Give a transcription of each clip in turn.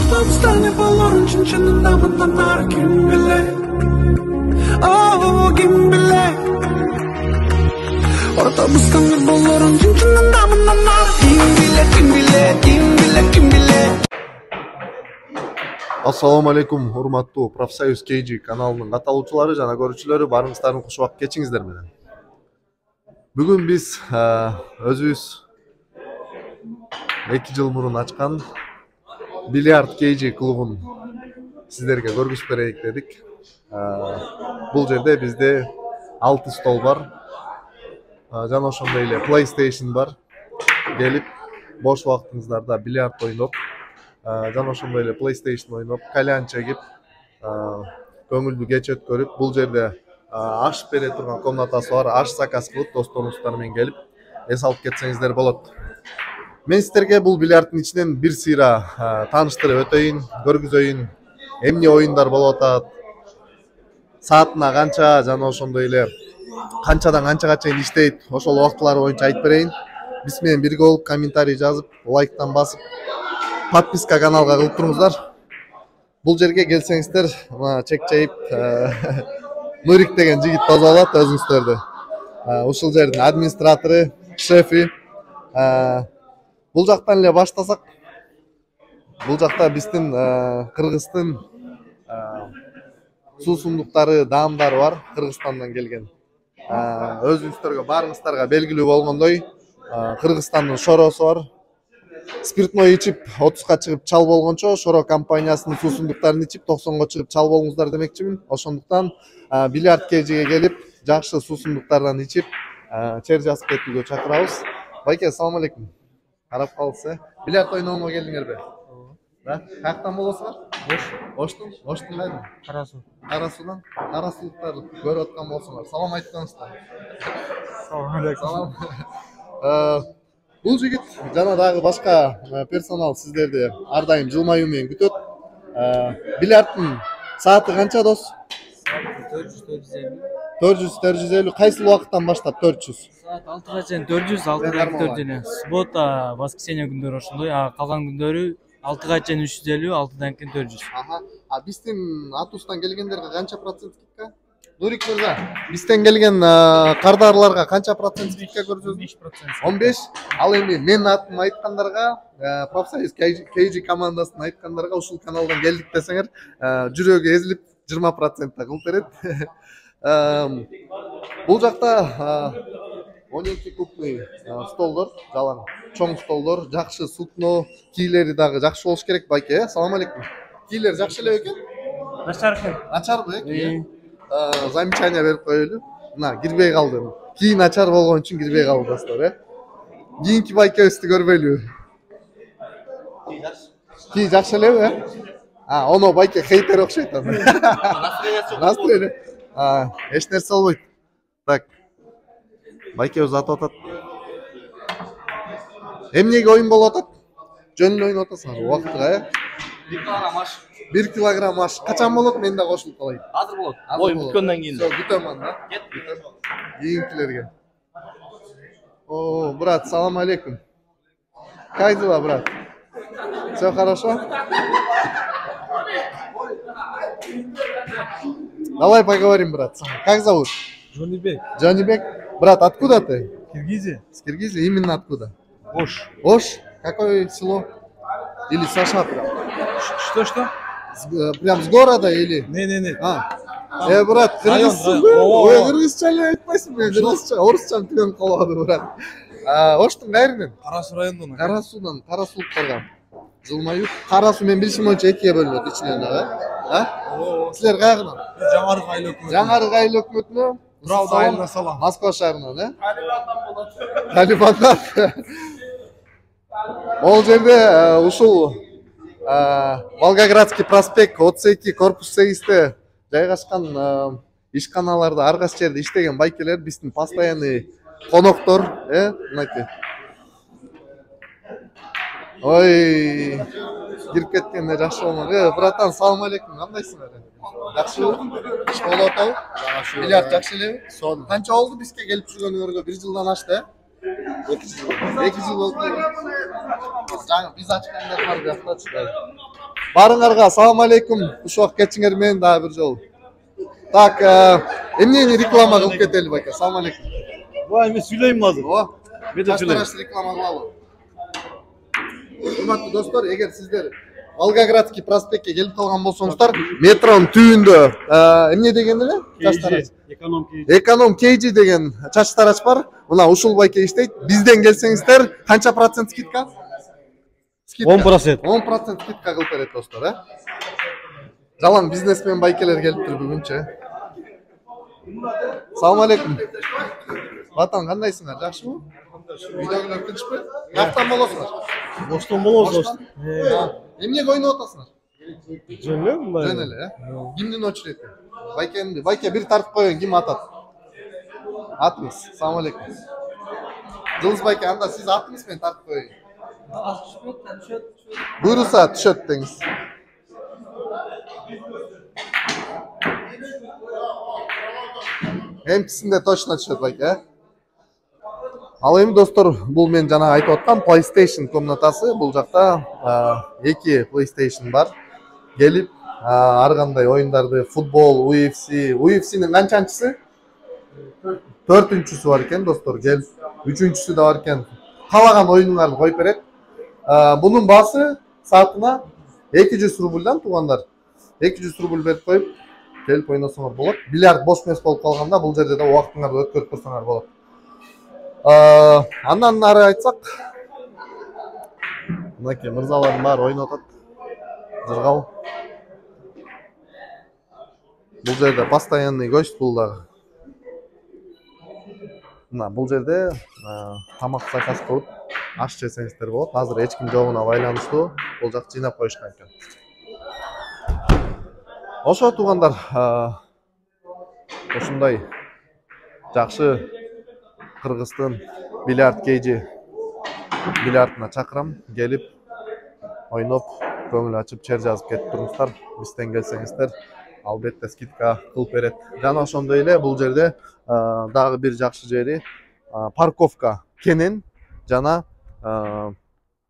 Avtobuslarni bollarım çınçınında bundan nar kim bilir. Oh kim bilir. Avtobuslarni bollarım çınçınında bundan nar kim bilir, kim bilir, kim bilir, kim bilir. Assalamu alaikum, урматтуу Профсоюз KG каналынын каталуучулары жана көрүүчүлөрү, барыңыздардын куш убакыт кечиңиздер менен. Бүгүн биз өзүбүз 2 жыл мурун ачкан бильярд KG клубун сиздерге көргөзүп берейик дедик. Бул жерде бизде 6 стол бар. Жана ошондой эле PlayStation бар. Келип бош убактыңыздарда бильярд ойноп, жана ошондой эле PlayStation ойноп, кальян чегип, көңүлдүү кеч өткөрүп, бул жерде аш бере турган комнатасы бар. Аш заказ кылып, досторуңуздар менен келип, эс алып кетсеңиздер болот. Мен сиздерге бул бильярдтын ичинен бир сыйра тааныштырып өтөйүн, көргүзөйүн, эмне оюндар болуп атат, саатына канча, жана ошондой эле канчадан канчага чейин иштейт, ошол убактылары боюнча айтып берейин. Биз менен бирге болуп, комментарий жазып, лайктан басып, подписка каналга кылып туруңуздар. Бул жерге келсеңиздер, мына чекчейип Нурик деген жигит тосуп алат өзүңүздөрдү. Ушул жердин администратору, шефи. Бул жактан эле баштасак, бул жакта биздин Кыргыздын суусундуктары, даамдары бар, Кыргызстандан келген. Өзүңүздөргө, баарыңыздарга белгилүү болгондой, Кыргызстандын шоросу бар. Спиртной ичип 30га чыгып чал болгончо, шоро компаниясынын суусундуктарын ичип 90га чыгып чал болуңуздар демекчимин. Ошондуктан бильярд KG'ге келип, жакшы суусундуктардан ичип, чер жазып кетүүгө чакырабыз. Байке, ассаламу алейкум. Карап калдыңыз, бильярд ойногонго келдиңерби? Да? Каяктан болосуңар? Оштун? Оштун кайдан? Карасуу. Карасуудан? Карасуулуктар көрүп аткан болсоңар. Салам айтыңыздар. Салам алейкум. Бул жигит жана дагы башка персонал сиздерди ар дайым жылмаюу менен күтөт. Бильярдтын сааты канча дос? 400-450. Кайсыл убакыттан баштап 400? Саат 6га чейин 400, 6дан 400. Суббота, воскресенье күндөрү ошондой, калган күндөрү 6га чейин 350, 6дан кийин 400. Биздин Атустан келгендерге канча процент скидка? Нурик мырза, бизден келген кардарларга канча процент скидка көрсөтөсүз? 15%. Ал эми мен атын айткандарга, Профсоюз KG командасына айткандарга, ушул каналдан келдик десеңер, жүрөгү эзилип 20% кылып берет. Бул жакта 12 кубный столдор, жалаң, чоң столдор, жакшы сукно, кийлери дагы жакшы болуш керек. Байке, ассаламу алейкум. Кийлер жакшы эле экен? Начар экен. Начарбы экен? Замечание берип коелу. Мына кирбей калды. Кийин начар болгон үчүн кирбей калды достор, Кийинки байкебизди көрбөйлү. Кий жакшы элеби, Оно байке хейтер окшойт. Настроение. Эч нерсе болбойт. Так. Байке узатып атат. Эмнеге оюн болуп атат? Жөн эле ойноп атасыңар убактыга, 1 килограмм аш. Качан болот? Мен да кошулуп калайын. Азыр болот. Оюн бүткөндөн кийин. Всё, бүтөм анда. Кийинкилерге. О, брат, салам алейкум. Как дела, брат? Все хорошо? Давай поговорим, брат. Как зовут? Джонибек. Джонибек. Брат, откуда ты? Киргизия. С Киргизии? Именно откуда? Ош. Ош? Какое село? Или Саша прям? Что? Прям с города или? Не. Брат, кыргызсың бе? Ой, кыргызча эле айтпайсың бе? Кыргызча, орусчаны түгөн калабады, брат. Оштун кайрынан? Карасуу районунан. Карасуудан, Карасуулуктарга. Жылмаюу. Карасуу мен билишим боюнча 2ге бөлүнөт ичинен дагы, Силер кайгынан? Жаңарык айыл өкмөтү. Жаңарык айыл өкмөтүнө. Правда айылына салам. Москва шаарынан, Талибандан. Ол жерде ушул Волгоградский проспект 32 корпус 8-те жайгашкан ишканаларда ар кайсы жерде иштеген байкелер биздин постоянный коноктор, мынакей. Ой, кирип кеткенде жакшы болмок. Братан, салам алейкум. Кандайсыңар? Жакшыбы? Иш болуп атабы? Бильярд жакшы элеби? Канча болду бизге келип жүргөнүңөргө? 1 жылдан ашты, 2 жыл болду. Жаңы биз ачканда бар биякта чыгат. Барыңарга салам алейкум. Ушул кетчиңер менен дагы бир жолу. Так, эмнени реклама кылып кетели байка. Салам алейкум. Vay ben söyleyeyim mi hazır? О, Ben de söyleyeyim. Чаштараш реклама кылалы. Урматтуу достор, эгер сиздер Волгоградский проспектке келип калган болсоңуздар, метронун түбүндө эмне деген эле? Чаштараш. Ekonom ki. Эконом KG деген чаштарач бар. Мына ушул байке иштейт. Бизден келсеңиздер, канча процент скидка? 10%. 10% скидка кылып берет достор, Жалаң бизнесмен байкелер келиптир бүгүнчө. Салам алейкум. Батан кандайсыңар? Жакшыбы? Видеолор тынчпы? Каяктан болосуңар? Boston bolos. Эмнеге ойноп атасыңар? Canım mı? Жөн эле, Кимдин очерети? Байкемди. Байке бир тартып коюң, ким атат? Атыңыз. Салам алейкум. Жылыз байке, анда сиз атыңыз менен тартып коюң. Буйруса түшөт деңиз. Эмкисинде точно түшөт байке, Ал эми достор, бул мен жана айтып аткан PlayStation комнатасы. Бул жакта 2 PlayStation бар. Келип, ар кандай оюндарды, футбол, UFC'нин канчанчысы? 4-үнчүсү бар экен достор. Кел, 3-үнчүсү да бар экен. Каалаган оюнуңарды коюп берет. Бунун баасы саатына 200 рубльдан туугандар. 200 рубль берип коюп, келип ойносоңор болот. Бильярд бош эмес болуп калганда бул жерде да убактыңарды өткөрүп турсаңар болот. Андан ары айтсак, мынакей мырзаларым бар ойноп атат. Жыргал. Бул жерде постоянный гость бул дагы. Мына бул жерде тамак заказ кылып аш жесеңиздер болот. Азыр эч ким жогуна байланыштуу бул жак жыйнап коюшкан экен. Ошо туугандар, ушундай жакшы Кыргыздын бильярд KG бильярдына чакырам. Келип, ойноп, көңүл ачып, чер жазып кетип туруңуздар. Бизден келсеңиздер, албетте скидка кылып берет. Жана ошондой эле бул жерде дагы бир жакшы жери парковка кенен жана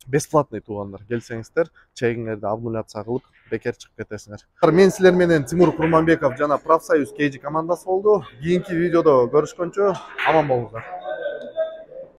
бесплатный туугандар. Келсеңиздер, чегиңерди обнуляция кылып бекер чыгып кетесиңер. Мен силер менен Тимур Курманбеков жана Профсоюз KG командасы болду. Кийинки видеодо көрүшкөнчө аман болуңуздар.